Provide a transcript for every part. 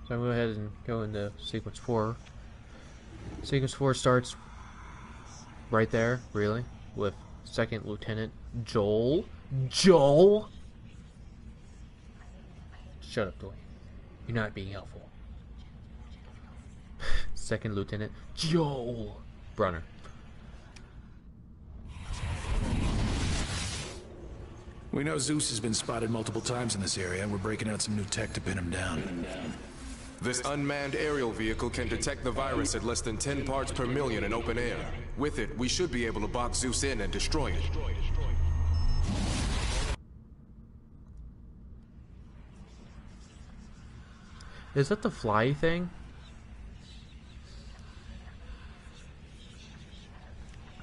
So I'm going to go ahead and go into sequence 4. Sequence 4 starts right there, really, with Second Lieutenant Joel. Joel! Shut up, Dwayne. You're not being helpful. Second Lieutenant Joel Brunner. We know Zeus has been spotted multiple times in this area. We're breaking out some new tech to pin him down. This unmanned aerial vehicle can detect the virus at less than 10 parts per million in open air. With it, we should be able to box Zeus in and destroy it. Is that the fly thing?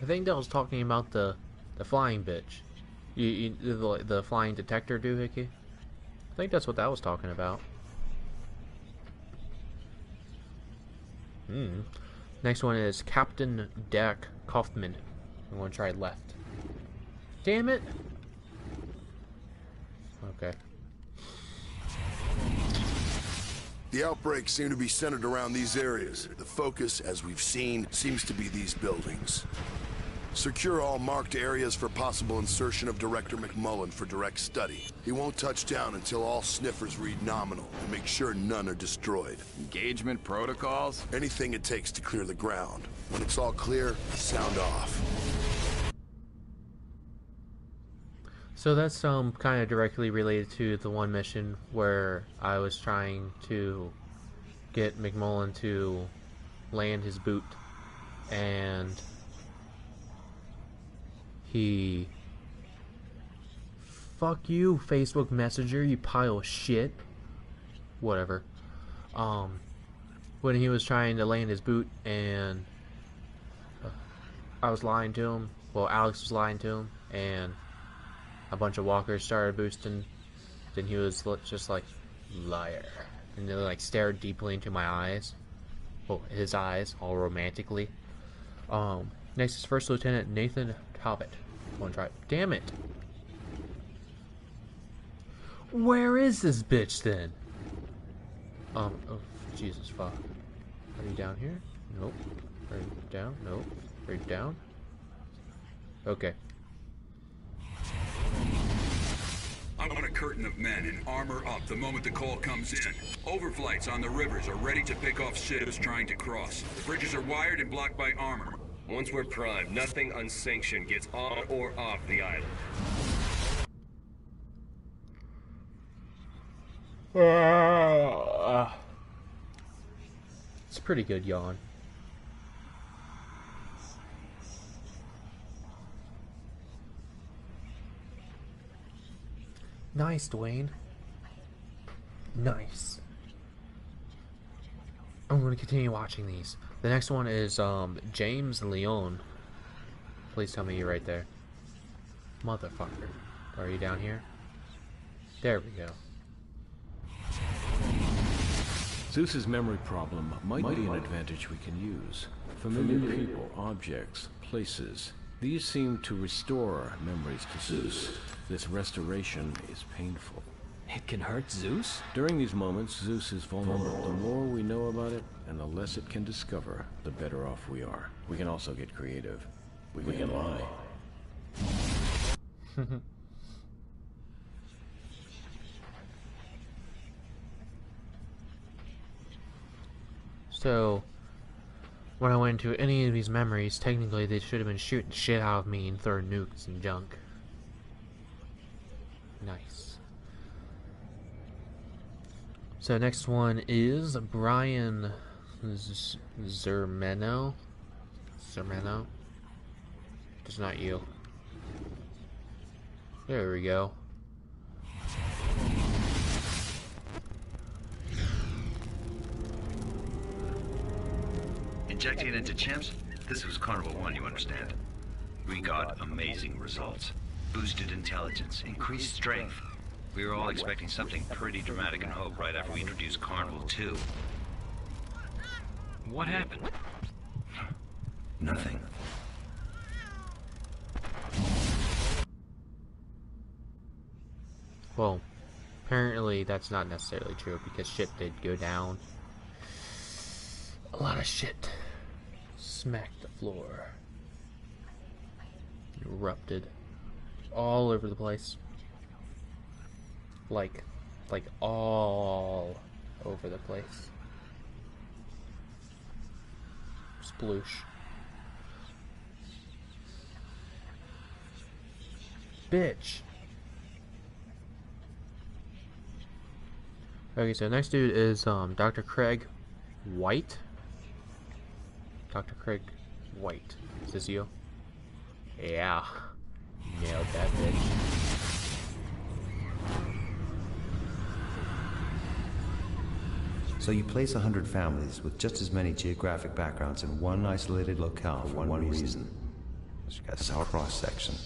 I think that was talking about the flying bitch. The flying detector doohickey? I think that's what that was talking about. Next one is Captain Dak Kaufman. I'm going to try left. Damn it! Okay. The outbreaks seem to be centered around these areas. The focus, as we've seen, seems to be these buildings. Secure all marked areas for possible insertion of Director McMullen for direct study. He won't touch down until all sniffers read nominal, and make sure none are destroyed. Engagement protocols? Anything it takes to clear the ground. When it's all clear, sound off. So that's kind of directly related to the one mission where I was trying to get McMullen to land his boot, and he... Fuck you, Facebook Messenger, you pile of shit. Whatever. When he was trying to land his boot, and I was lying to him, well, Alex was lying to him, and a bunch of walkers started boosting, then he was just like, liar. And they like stared deeply into my eyes. Well, his eyes, all romantically. Next is First Lieutenant Nathan Talbot. One try. Damn it. Where is this bitch then? Oh, Jesus fuck. Are you down here? Nope. Are you down? Nope. Are you down? Okay. I want a curtain of men in armor up the moment the call comes in. Overflights on the rivers are ready to pick off ships trying to cross. The bridges are wired and blocked by armor. Once we're primed, nothing unsanctioned gets on or off the island. It's a pretty good yawn. Nice, Dwayne. Nice. I'm going to continue watching these. The next one is James Leone. Please tell me you're right there. Motherfucker. Are you down here? There we go. Zeus's memory problem might be an advantage we can use. Familiar people, objects, places. These seem to restore memories to Zeus. This restoration is painful. It can hurt Zeus? During these moments, Zeus is vulnerable. The more we know about it, and the less it can discover, the better off we are. We can also get creative. We can lie. So, when I went into any of these memories, technically they should have been shooting shit out of me and throwing nukes and junk. Nice. So next one is Brian Zermeno. Zermeno? It's not you. There we go. Injecting it into chimps? This was Carnival 1, you understand. We got amazing results. Boosted intelligence, increased strength. We were all expecting something pretty dramatic in Hope right after we introduced Carnival 2. What happened? Nothing. Well, Apparently, that's not necessarily true because shit did go down. A lot of shit smacked the floor. Erupted all over the place. Like all over the place. Sploosh. Bitch. Okay, so next dude is Dr. Craig White. Dr. Craig White. Is this you? Yeah. Nailed that bitch. So you place 100 families with just as many geographic backgrounds in one isolated locale for one reason. That's our cross-section.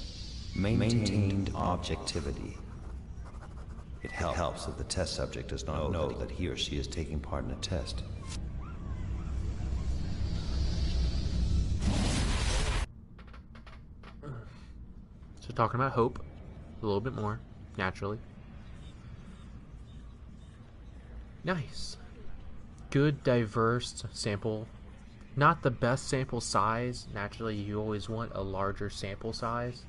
Maintained objectivity. It helps that the test subject does not know that he or she is taking part in a test. So talking about hope a little bit more, naturally. Nice. Good, diverse sample. Not the best sample size. Naturally, you always want a larger sample size.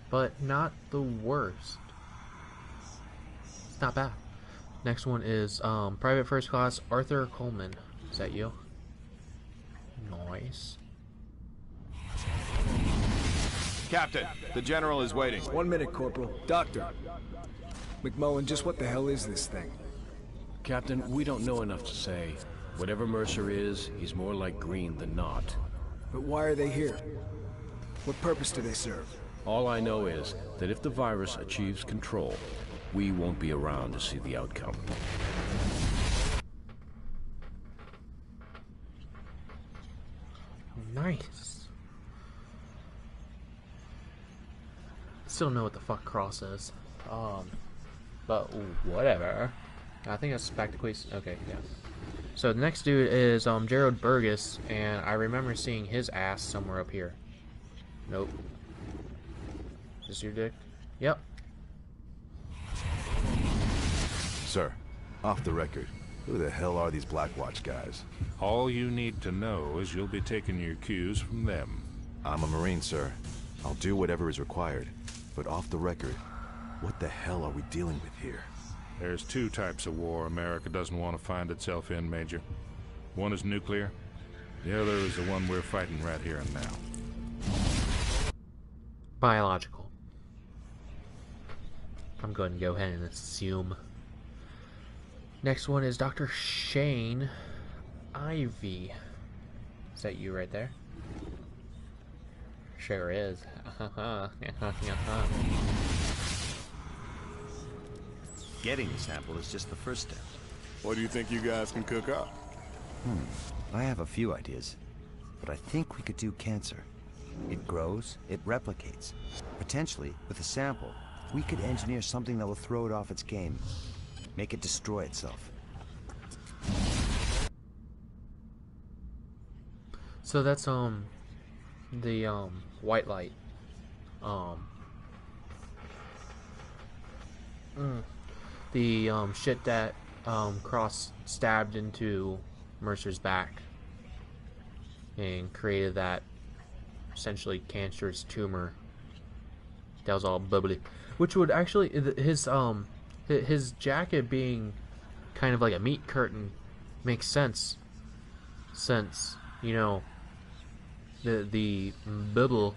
But not the worst. It's not bad. Next one is Private First Class Arthur Coleman. Is that you? Nice. Captain, the General is waiting. 1 minute, Corporal. Doctor. McMullen, just what the hell is this thing? Captain, we don't know enough to say. Whatever Mercer is, he's more like green than not. But why are they here? What purpose do they serve? All I know is that if the virus achieves control, we won't be around to see the outcome. Nice. Still know what the fuck cross is. But whatever. I think that's back to Queez. Okay, yeah. So the next dude is Gerald Burgess, and I remember seeing his ass somewhere up here. Nope. Is this your dick? Yep. Sir, off the record, who the hell are these Blackwatch guys? All you need to know is you'll be taking your cues from them. I'm a Marine, sir. I'll do whatever is required. But off the record, what the hell are we dealing with here? There's two types of war America doesn't want to find itself in, Major. One is nuclear. The other is the one we're fighting right here and now. Biological. I'm going to go ahead and assume. Next one is Dr. Shane Ivy. Is that you right there? Sure is. Getting the sample is just the first step. What do you think you guys can cook up? I have a few ideas, but I think we could do cancer. It grows, it replicates. Potentially, with a sample, we could engineer something that will throw it off its game. Make it destroy itself. So that's the white light. The shit that Cross stabbed into Mercer's back and created that essentially cancerous tumor that was all bubbly, which would actually his jacket being kind of like a meat curtain makes sense, since you know the bubble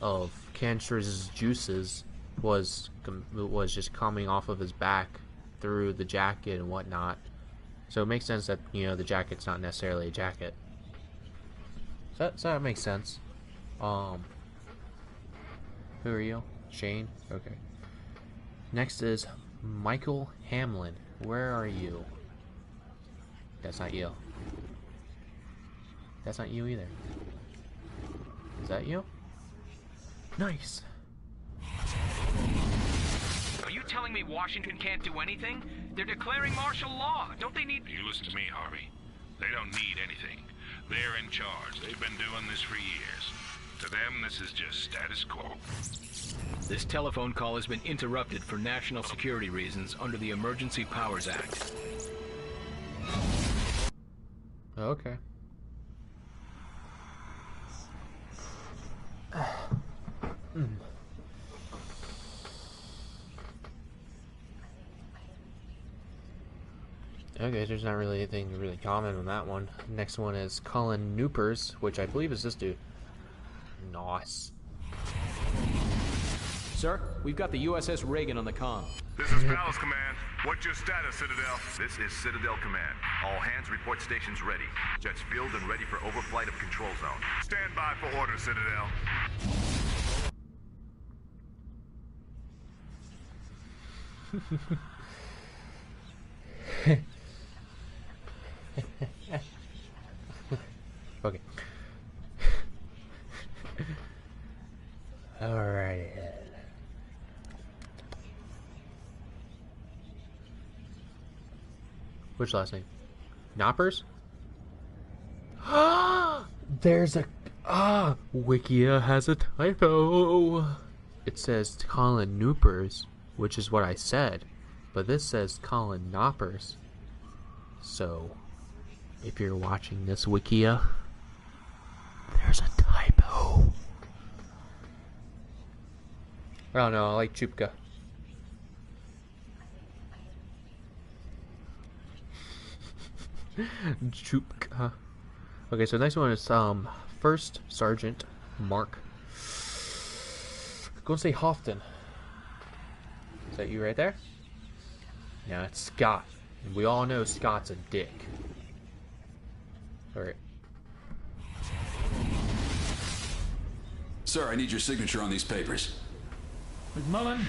of cancerous juices was just coming off of his back through the jacket and whatnot. So it makes sense that, you know, the jacket's not necessarily a jacket. So that makes sense. Who are you? Shane? Okay. Next is Michael Hamlin. Where are you? That's not you. That's not you either. Is that you? Nice. Are you telling me Washington can't do anything? They're declaring martial law. Don't they need... You listen to me, Harvey. They don't need anything. They're in charge. They've been doing this for years. To them, this is just status quo. This telephone call has been interrupted for national security reasons under the Emergency Powers Act. Okay. Okay, there's not really anything to really comment on that one. Next one is Colin Noopers, which I believe is this dude. Nice. Sir, we've got the USS Reagan on the comm. This is Palace Command. What's your status, Citadel? This is Citadel Command. All hands report stations ready. Jets filled and ready for overflight of control zone. Stand by for orders, Citadel. Okay. Alright. Which last name? Knoppers? There's a... Wikia has a typo. It says Colin Noopers, which is what I said. But this says Colin Knoppers. So, if you're watching this Wikia, there's a typo. I don't know, I like Chupka. Chupka. Okay, so the next one is First Sergeant Mark. I'm gonna say Houghton. Is that you right there? No, it's Scott. And we all know Scott's a dick. Alright. Sir, I need your signature on these papers. McMullen,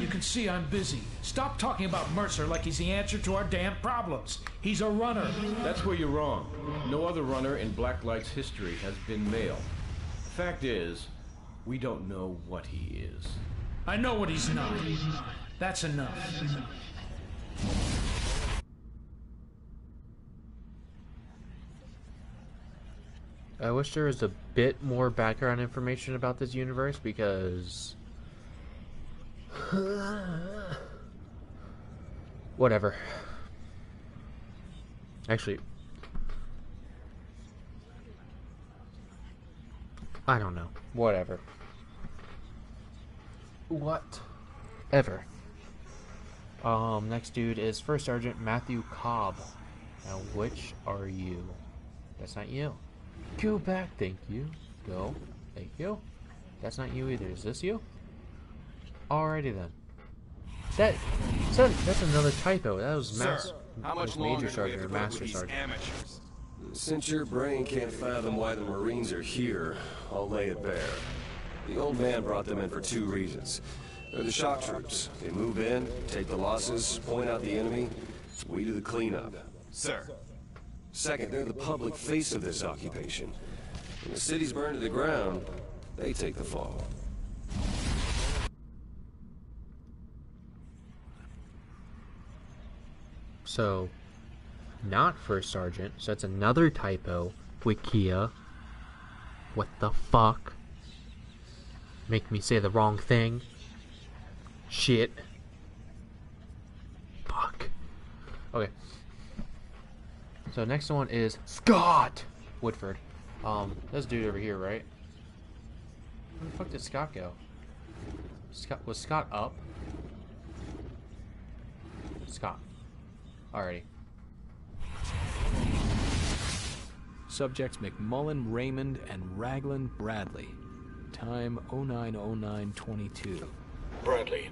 you can see I'm busy. Stop talking about Mercer like he's the answer to our damn problems. He's a runner. That's where you're wrong. No other runner in Blacklight's history has been male. Fact is, we don't know what he is. I know what he's not. That's enough. I wish there was a bit more background information about this universe because... Whatever. Actually... I don't know. Whatever. Whatever. Next dude is First Sergeant Matthew Cobb. Now, which are you? That's not you. Go back, thank you. Go, thank you. That's not you either. Is this you? Alrighty then. That's another typo. That was Major Sergeant or Master Sergeant. Amateurs? Since your brain can't fathom why the Marines are here, I'll lay it bare. The old man brought them in for two reasons. They're the shock troops. They move in, take the losses, point out the enemy. We do the cleanup. Sir. Second, they're the public face of this occupation. When the city's burned to the ground, they take the fall. So, not First Sergeant, so that's another typo. Wikia. What the fuck? Make me say the wrong thing. Shit. Fuck. Okay. So next one is Scott Woodford. This dude over here, right? Where the fuck did Scott go? Was Scott up? Scott. Alrighty. Subjects McMullen, Raymond, and Raglan Bradley. Time 090922. Bradley,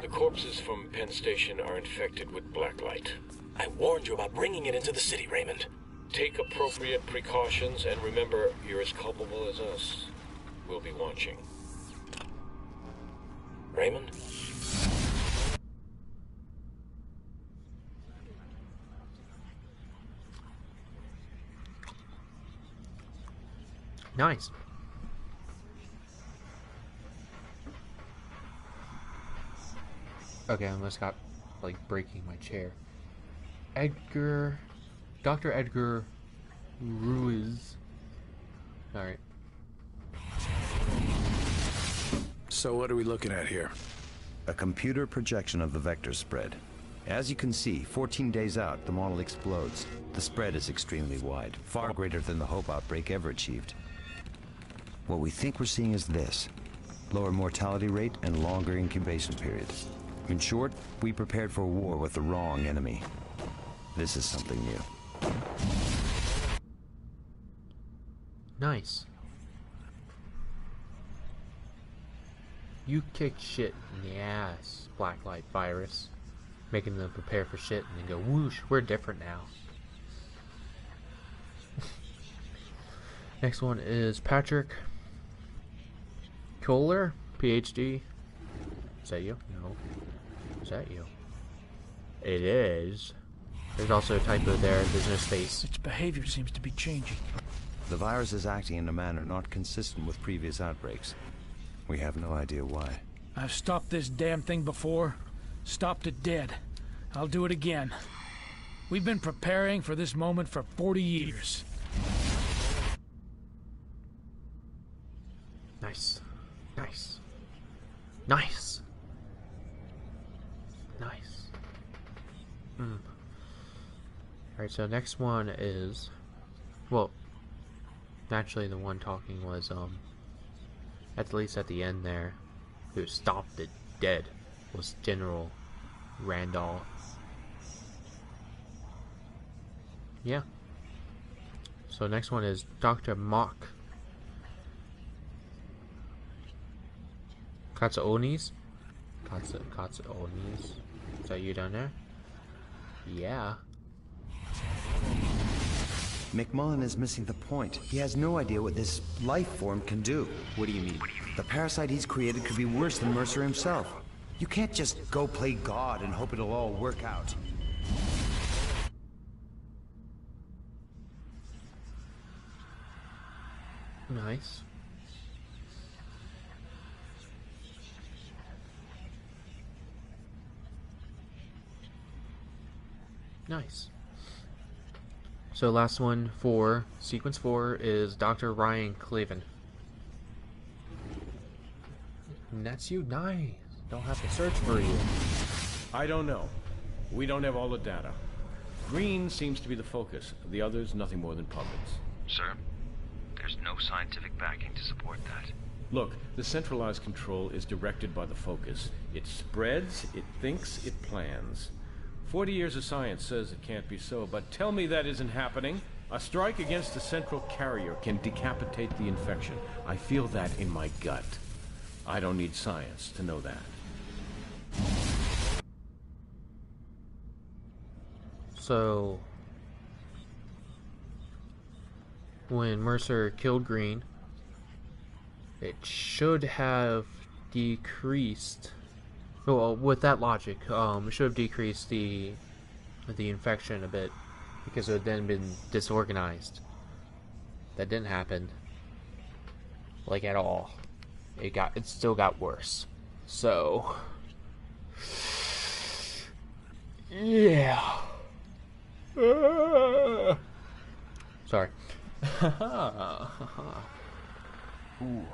the corpses from Penn Station are infected with blacklight. I warned you about bringing it into the city, Raymond. Take appropriate precautions and remember you're as culpable as us. We'll be watching. Raymond? Nice. Okay, I almost got like breaking my chair. Dr. Edgar Ruiz. Alright. So what are we looking at here? A computer projection of the vector spread. As you can see, 14 days out, the model explodes. The spread is extremely wide, far greater than the Hope outbreak ever achieved. What we think we're seeing is this: lower mortality rate and longer incubation period. In short, we prepared for a war with the wrong enemy. This is something new. Nice. You kicked shit in the ass, Blacklight Virus. Making them prepare for shit and then go, whoosh, we're different now. Next one is Patrick Kohler, PhD. Is that you? No. Is that you? It is. There's also a typo there. There's no space. Its behavior seems to be changing. The virus is acting in a manner not consistent with previous outbreaks. We have no idea why. I've stopped this damn thing before. Stopped it dead. I'll do it again. We've been preparing for this moment for 40 years. Nice. Nice. Nice. Nice. Alright, so next one is... Well, naturally the one talking was, at least at the end there, who stopped it dead was General Randall. Yeah. So next one is Dr. Mock Katsuonis? Katsuonis? Is that you down there? Yeah. McMullen is missing the point. He has no idea what this life form can do. What do you mean? The parasite he's created could be worse than Mercer himself. You can't just go play God and hope it'll all work out. Nice. Nice. So last one for sequence 4 is Dr. Ryan Clavin. And that's you. Nice. Don't have to search for you. I don't know. We don't have all the data. Green seems to be the focus. The others, nothing more than puppets. Sir, there's no scientific backing to support that. Look, the centralized control is directed by the focus. It spreads, it thinks, it plans. 40 years of science says it can't be so, but tell me that isn't happening. A strike against the central carrier can decapitate the infection. I feel that in my gut. I don't need science to know that. So, when Mercer killed Green, it should have decreased. Well, with that logic, it should have decreased the infection a bit because it had then been disorganized. That didn't happen, like, at all. It still got worse. So, yeah. Sorry. Ooh.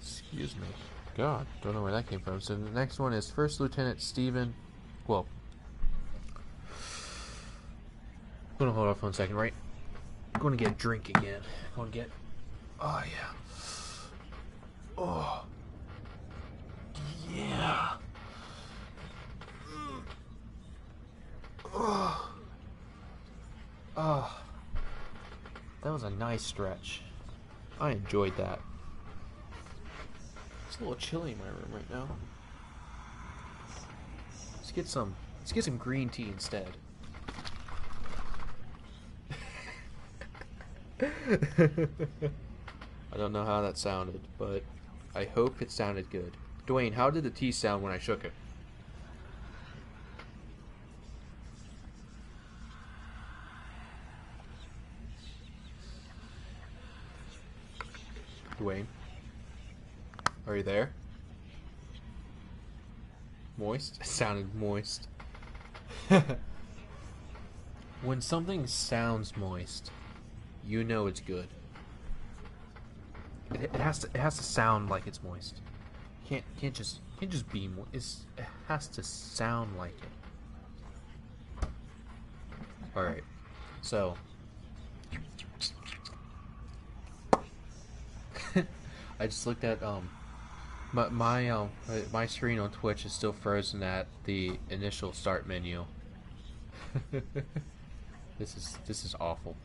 Excuse me. God, don't know where that came from. So the next one is First Lieutenant Stephen. Well, I'm gonna hold off 1 second, right? I'm gonna get a drink again. I'm gonna get. Oh yeah. Oh. Yeah. Oh. Oh. That was a nice stretch. I enjoyed that. It's a little chilly in my room right now. Let's get some green tea instead. I don't know how that sounded, but I hope it sounded good. Dwayne, how did the tea sound when I shook it? Dwayne, are you there? Moist? It sounded moist. When something sounds moist, you know it's good. It has to sound like it's moist. Can't just be moist. It has to sound like it. All right. So I just looked at my screen on Twitch is still frozen at the initial start menu. This is awful.